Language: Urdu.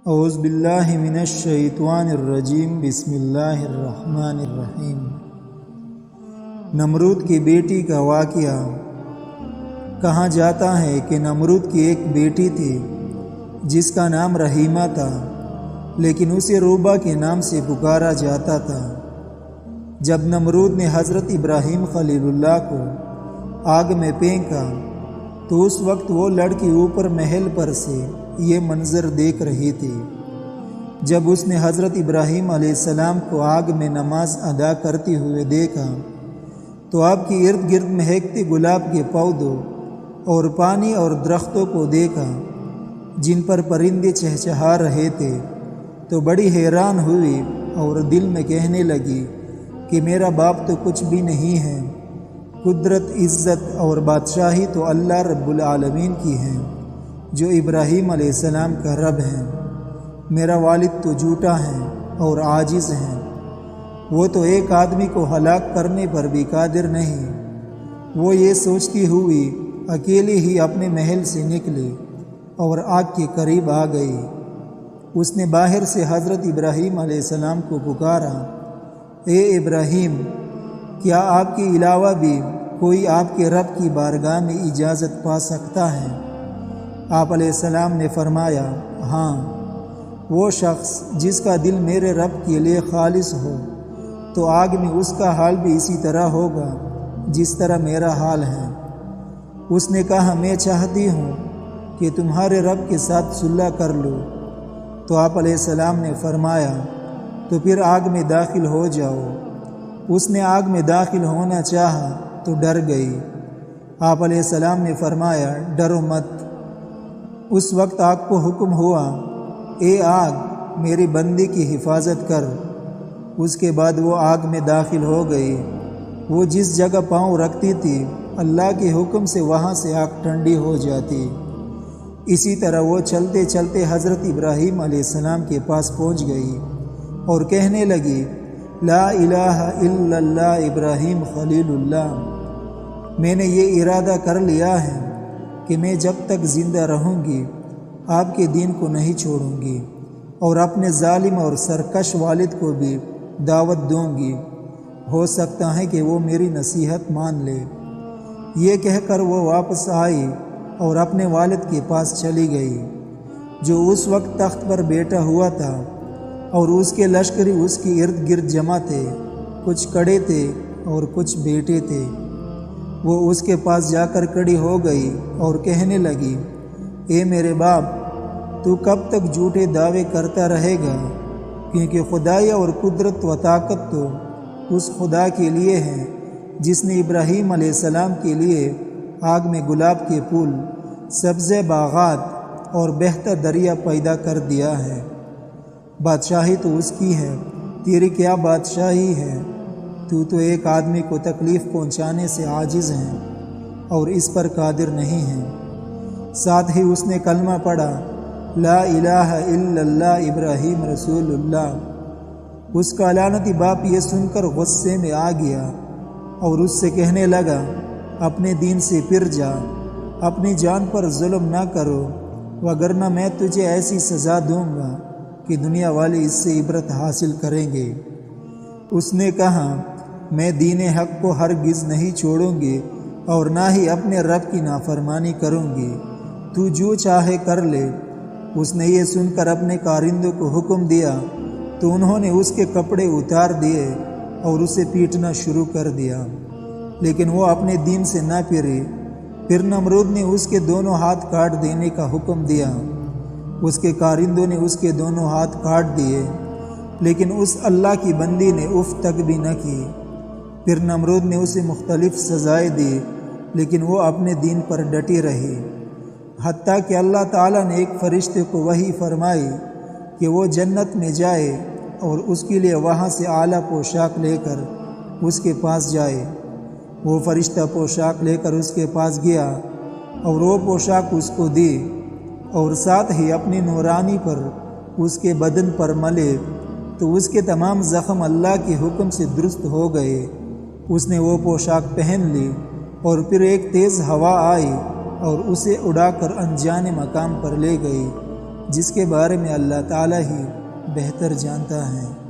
اعوذ باللہ من الشیطان الرجیم بسم اللہ الرحمن الرحیم۔ نمرود کی بیٹی کا واقعہ۔ کہا جاتا ہے کہ نمرود کی ایک بیٹی تھی جس کا نام رحیمہ تھا، لیکن اسے روبہ کے نام سے پکارا جاتا تھا۔ جب نمرود نے حضرت ابراہیم خلیل اللہ کو آگ میں پھینکا تو اس وقت وہ لڑکی اوپر محل پر سے یہ منظر دیکھ رہی تھی۔ جب اس نے حضرت ابراہیم علیہ السلام کو آگ میں نماز ادا کرتے ہوئے دیکھا تو آپ کی ارد گرد مہکتے گلاب کے پودوں اور پانی اور درختوں کو دیکھا جن پر پرندے چہچہا رہے تھے تو بڑی حیران ہوئی اور دل میں کہنے لگی کہ میرا باپ تو کچھ بھی نہیں ہے، قدرت، عزت اور بادشاہی تو اللہ رب العالمین کی ہے جو ابراہیم علیہ السلام کا رب ہے۔ میرا والد تو جھوٹا ہے اور عاجز ہے، وہ تو ایک آدمی کو ہلاک کرنے پر بھی قادر نہیں۔ وہ یہ سوچتی ہوئی اکیلی ہی اپنے محل سے نکلی اور آگ کے قریب آ گئی۔ اس نے باہر سے حضرت ابراہیم علیہ السلام کو پکارا، اے ابراہیم، کیا آپ کے علاوہ بھی کوئی آپ کے رب کی بارگاہ میں اجازت پا سکتا ہے؟ آپ علیہ السلام نے فرمایا، ہاں، وہ شخص جس کا دل میرے رب کے لیے خالص ہو تو آگ میں اس کا حال بھی اسی طرح ہوگا جس طرح میرا حال ہے۔ اس نے کہا، میں چاہتی ہوں کہ تمہارے رب کے ساتھ صلح کر لو۔ تو آپ علیہ السلام نے فرمایا، تو پھر آگ میں داخل ہو جاؤ۔ اس نے آگ میں داخل ہونا چاہا تو ڈر گئی۔ آپ علیہ السلام نے فرمایا، ڈرو مت۔ اس وقت آگ کو حکم ہوا، اے آگ، میری بندی کی حفاظت کر۔ اس کے بعد وہ آگ میں داخل ہو گئی۔ وہ جس جگہ پاؤں رکھتی تھی اللہ کے حکم سے وہاں سے آگ ٹھنڈی ہو جاتی۔ اسی طرح وہ چلتے چلتے حضرت ابراہیم علیہ السلام کے پاس پہنچ گئی اور کہنے لگی، لا الہ الا اللہ ابراہیم خلیل اللہ، میں نے یہ ارادہ کر لیا ہے کہ میں جب تک زندہ رہوں گی آپ کے دین کو نہیں چھوڑوں گی اور اپنے ظالم اور سرکش والد کو بھی دعوت دوں گی، ہو سکتا ہے کہ وہ میری نصیحت مان لے۔ یہ کہہ کر وہ واپس آئی اور اپنے والد کے پاس چلی گئی جو اس وقت تخت پر بیٹھا ہوا تھا اور اس کے لشکری اس کی ارد گرد جمع تھے، کچھ کڑے تھے اور کچھ بیٹے تھے۔ وہ اس کے پاس جا کر کھڑی ہو گئی اور کہنے لگی، اے میرے باپ، تو کب تک جھوٹے دعوے کرتا رہے گا؟ کیونکہ خدائی اور قدرت و طاقت تو اس خدا کے لیے ہے جس نے ابراہیم علیہ السلام کے لیے آگ میں گلاب کے پھول، سبز باغات اور بہتا دریا پیدا کر دیا ہے۔ بادشاہی تو اس کی ہے، تیری کیا بادشاہی ہے؟ تو ایک آدمی کو تکلیف پہنچانے سے عاجز ہے اور اس پر قادر نہیں ہے۔ ساتھ ہی اس نے کلمہ پڑھا، لا الہ الا اللہ ابراہیم رسول اللہ۔ اس کا لعنتی باپ یہ سن کر غصے میں آ گیا اور اس سے کہنے لگا، اپنے دین سے پھر جا، اپنی جان پر ظلم نہ کرو، وگرنہ میں تجھے ایسی سزا دوں گا کہ دنیا والے اس سے عبرت حاصل کریں گے۔ اس نے کہا، میں دین حق کو ہرگز نہیں چھوڑوں گی اور نہ ہی اپنے رب کی نافرمانی کروں گی، تو جو چاہے کر لے۔ اس نے یہ سن کر اپنے کارندوں کو حکم دیا تو انہوں نے اس کے کپڑے اتار دیے اور اسے پیٹنا شروع کر دیا، لیکن وہ اپنے دین سے نہ پھری۔ پھر نمرود نے اس کے دونوں ہاتھ کاٹ دینے کا حکم دیا۔ اس کے کارندوں نے اس کے دونوں ہاتھ کاٹ دیے، لیکن اس اللہ کی بندی نے اف تک بھی نہ کی۔ پھر نمرود نے اسے مختلف سزائیں دی، لیکن وہ اپنے دین پر ڈٹی رہی، حتیٰ کہ اللہ تعالیٰ نے ایک فرشتے کو وحی فرمائی کہ وہ جنت میں جائے اور اس کے لیے وہاں سے اعلیٰ پوشاک لے کر اس کے پاس جائے۔ وہ فرشتہ پوشاک لے کر اس کے پاس گیا اور وہ پوشاک اس کو دی اور ساتھ ہی اپنی نورانی پر اس کے بدن پر ملے تو اس کے تمام زخم اللہ کے حکم سے درست ہو گئے۔ اس نے وہ پوشاک پہن لی اور پھر ایک تیز ہوا آئی اور اسے اڑا کر انجانے مقام پر لے گئی۔ جس کے بارے میں اللہ تعالیٰ ہی بہتر جانتا ہے۔